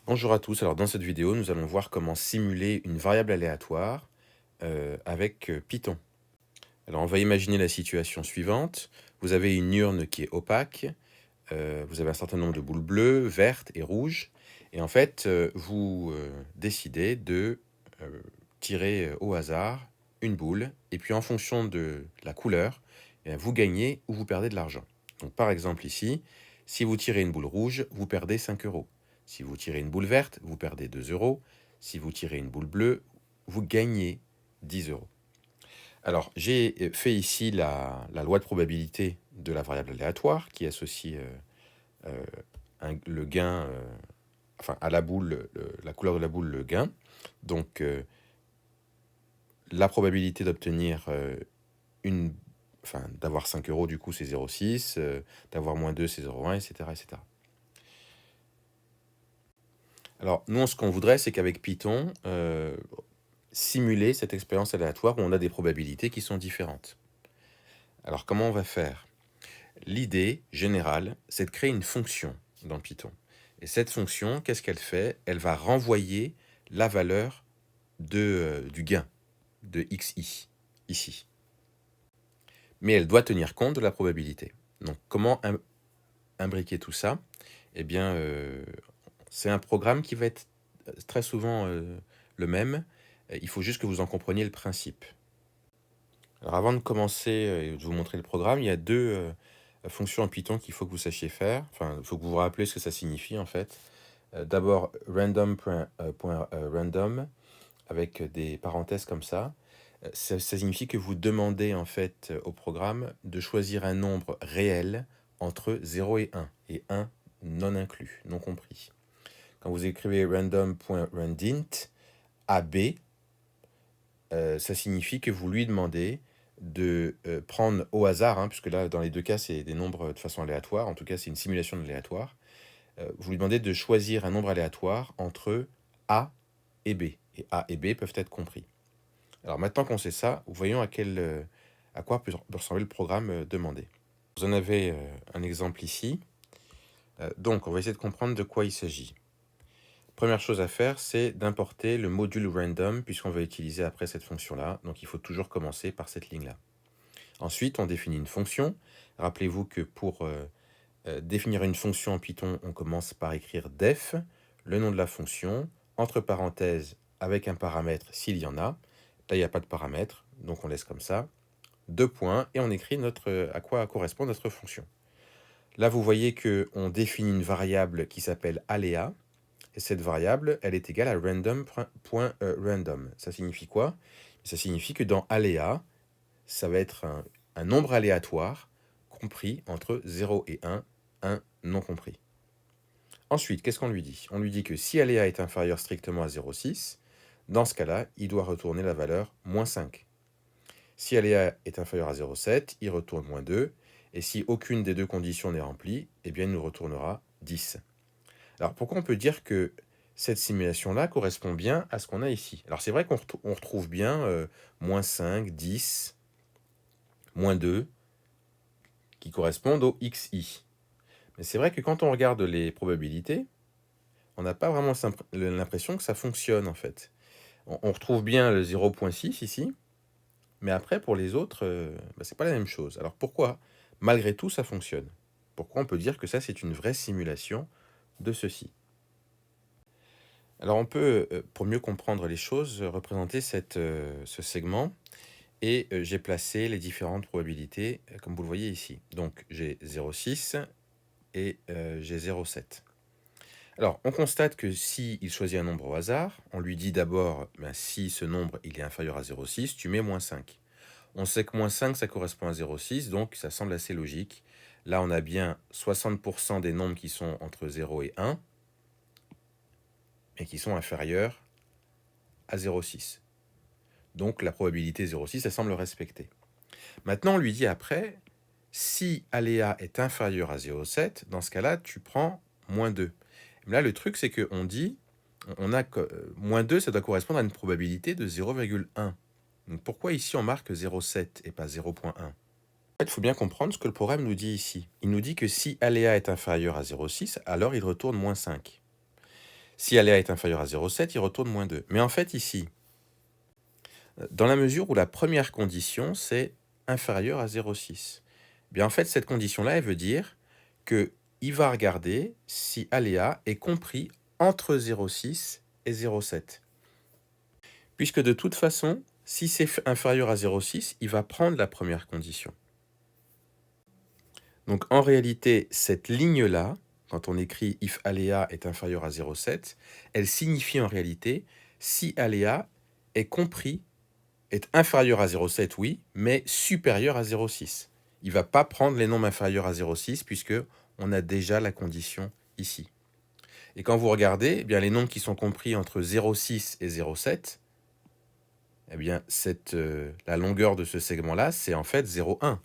Bonjour à tous, alors dans cette vidéo, nous allons voir comment simuler une variable aléatoire avec Python. Alors on va imaginer la situation suivante. Vous avez une urne qui est opaque, vous avez un certain nombre de boules bleues, vertes et rouges, et en fait, vous décidez de tirer au hasard une boule, et puis en fonction de la couleur, eh bien, vous gagnez ou vous perdez de l'argent. Donc par exemple ici, si vous tirez une boule rouge, vous perdez 5 euros. Si vous tirez une boule verte, vous perdez 2 euros. Si vous tirez une boule bleue, vous gagnez 10 euros. Alors, j'ai fait ici la loi de probabilité de la variable aléatoire qui associe le gain, enfin à la boule, la couleur de la boule, le gain. Donc, la probabilité d'obtenir d'avoir 5 euros, du coup, c'est 0,6, d'avoir moins 2, c'est 0,1, etc., etc. Alors, nous, ce qu'on voudrait, c'est qu'avec Python, simuler cette expérience aléatoire où on a des probabilités qui sont différentes. Alors, comment on va faire? L'idée générale, c'est de créer une fonction dans Python. Et cette fonction, qu'est-ce qu'elle fait? Elle va renvoyer la valeur du gain, de xi, ici. Mais elle doit tenir compte de la probabilité. Donc, comment imbriquer tout ça? Eh bien, c'est un programme qui va être très souvent le même. Il faut juste que vous en compreniez le principe. Alors avant de commencer et de vous montrer le programme, il y a deux fonctions en Python qu'il faut que vous sachiez faire. Enfin, il faut que vous vous rappelez ce que ça signifie en fait. D'abord, random.random avec des parenthèses comme ça. Ça signifie que vous demandez en fait au programme de choisir un nombre réel entre 0 et 1 non inclus, non compris. Quand vous écrivez random.randint AB, ça signifie que vous lui demandez de prendre au hasard, hein, puisque là, dans les deux cas, c'est des nombres de façon aléatoire, en tout cas, c'est une simulation aléatoire. Vous lui demandez de choisir un nombre aléatoire entre A et B. Et A et B peuvent être compris. Alors maintenant qu'on sait ça, voyons à quoi peut ressembler le programme demandé. Vous en avez un exemple ici. Donc, on va essayer de comprendre de quoi il s'agit. Première chose à faire, c'est d'importer le module random, puisqu'on va utiliser après cette fonction-là. Donc, il faut toujours commencer par cette ligne-là. Ensuite, on définit une fonction. Rappelez-vous que pour définir une fonction en Python, on commence par écrire def, le nom de la fonction, entre parenthèses, avec un paramètre s'il y en a. Là, il n'y a pas de paramètre, donc on laisse comme ça. Deux points, et on écrit à quoi correspond notre fonction. Là, vous voyez qu'on définit une variable qui s'appelle aléa, et cette variable, elle est égale à random.random. Ça signifie quoi? Ça signifie que dans aléa, ça va être un nombre aléatoire compris entre 0 et 1 non compris. Ensuite, qu'est-ce qu'on lui dit? On lui dit que si aléa est inférieur strictement à 0,6, dans ce cas-là, il doit retourner la valeur moins 5. Si aléa est inférieur à 0,7, il retourne moins 2. Et si aucune des deux conditions n'est remplie, eh bien, il nous retournera 10. Alors, pourquoi on peut dire que cette simulation-là correspond bien à ce qu'on a ici? Alors, c'est vrai qu'on retrouve bien moins 5, 10, moins 2, qui correspondent au xi. Mais c'est vrai que quand on regarde les probabilités, on n'a pas vraiment l'impression que ça fonctionne, en fait. On retrouve bien le 0,6 ici, mais après, pour les autres, c'est pas la même chose. Alors, pourquoi, malgré tout, ça fonctionne? Pourquoi on peut dire que ça, c'est une vraie simulation de ceci? Alors on peut, pour mieux comprendre les choses, représenter ce segment et j'ai placé les différentes probabilités, comme vous le voyez ici. Donc j'ai 0,6 et j'ai 0,7. Alors on constate que si il choisit un nombre au hasard, on lui dit d'abord, si ce nombre il est inférieur à 0,6, tu mets moins 5. On sait que moins 5, ça correspond à 0,6, donc ça semble assez logique. Là, on a bien 60% des nombres qui sont entre 0 et 1, et qui sont inférieurs à 0,6. Donc la probabilité 0,6, elle semble respectée. Maintenant, on lui dit après, si aléa est inférieur à 0,7, dans ce cas-là, tu prends moins 2. Là, le truc, c'est qu'on dit, on a que moins 2, ça doit correspondre à une probabilité de 0,1. Donc pourquoi ici on marque 0,7 et pas 0,1? En fait, il faut bien comprendre ce que le programme nous dit ici. Il nous dit que si aléa est inférieur à 0,6, alors il retourne moins 5. Si aléa est inférieur à 0,7, il retourne moins 2. Mais en fait, ici, dans la mesure où la première condition, c'est inférieur à 0,6, bien en fait, cette condition-là, elle veut dire qu'il va regarder si aléa est compris entre 0,6 et 0,7. Puisque de toute façon, si c'est inférieur à 0,6, il va prendre la première condition. Donc en réalité, cette ligne-là, quand on écrit if aléa est inférieur à 0,7, elle signifie en réalité si aléa est compris, est inférieur à 0,7, oui, mais supérieur à 0,6. Il ne va pas prendre les nombres inférieurs à 0,6 puisque on a déjà la condition ici. Et quand vous regardez, eh bien, les nombres qui sont compris entre 0,6 et 0,7, eh bien, la longueur de ce segment-là, c'est en fait 0,1.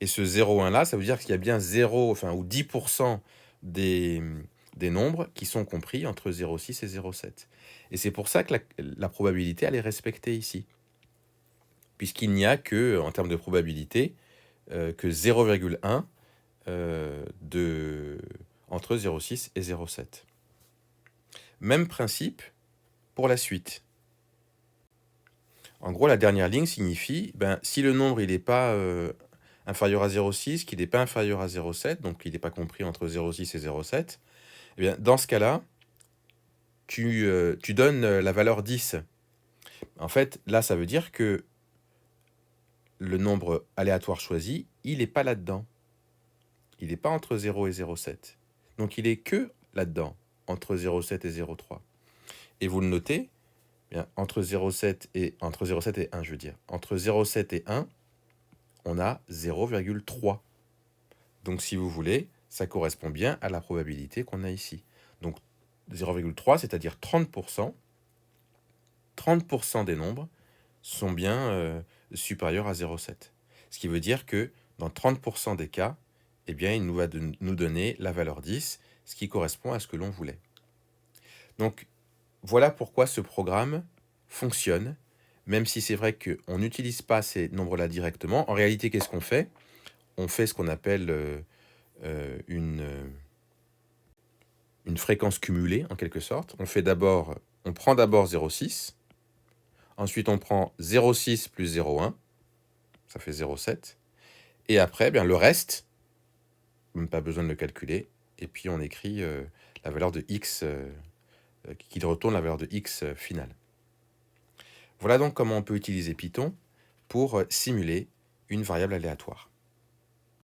Et ce 0,1-là, ça veut dire qu'il y a bien 0, enfin, ou 10% des nombres qui sont compris entre 0,6 et 0,7. Et c'est pour ça que la probabilité, elle est respectée ici. Puisqu'il n'y a que, en termes de probabilité, que 0,1 entre 0,6 et 0,7. Même principe pour la suite. En gros, la dernière ligne signifie, si le nombre il n'est pas inférieur à 0,6, qu'il n'est pas inférieur à 0,7, donc il n'est pas compris entre 0,6 et 0,7, eh bien, dans ce cas-là, tu donnes la valeur 10. En fait, là, ça veut dire que le nombre aléatoire choisi, il n'est pas là-dedans. Il n'est pas entre 0 et 0,7. Donc, il est que là-dedans, entre 0,7 et 0,3. Et vous le notez, bien, entre 0,7 et 1, je veux dire. Entre 0,7 et 1, on a 0,3. Donc, si vous voulez, ça correspond bien à la probabilité qu'on a ici. Donc, 0,3, c'est-à-dire 30%. 30% des nombres sont bien supérieurs à 0,7. Ce qui veut dire que dans 30% des cas, eh bien, il nous va nous donner la valeur 10, ce qui correspond à ce que l'on voulait. Donc, voilà pourquoi ce programme fonctionne, même si c'est vrai qu'on n'utilise pas ces nombres-là directement. En réalité, qu'est-ce qu'on fait? On fait ce qu'on appelle une fréquence cumulée, en quelque sorte. On prend d'abord 0,6, ensuite on prend 0,6 plus 0,1, ça fait 0,7, et après, le reste, même pas besoin de le calculer, et puis on écrit la valeur de x, qui retourne la valeur de x finale. Voilà donc comment on peut utiliser Python pour simuler une variable aléatoire.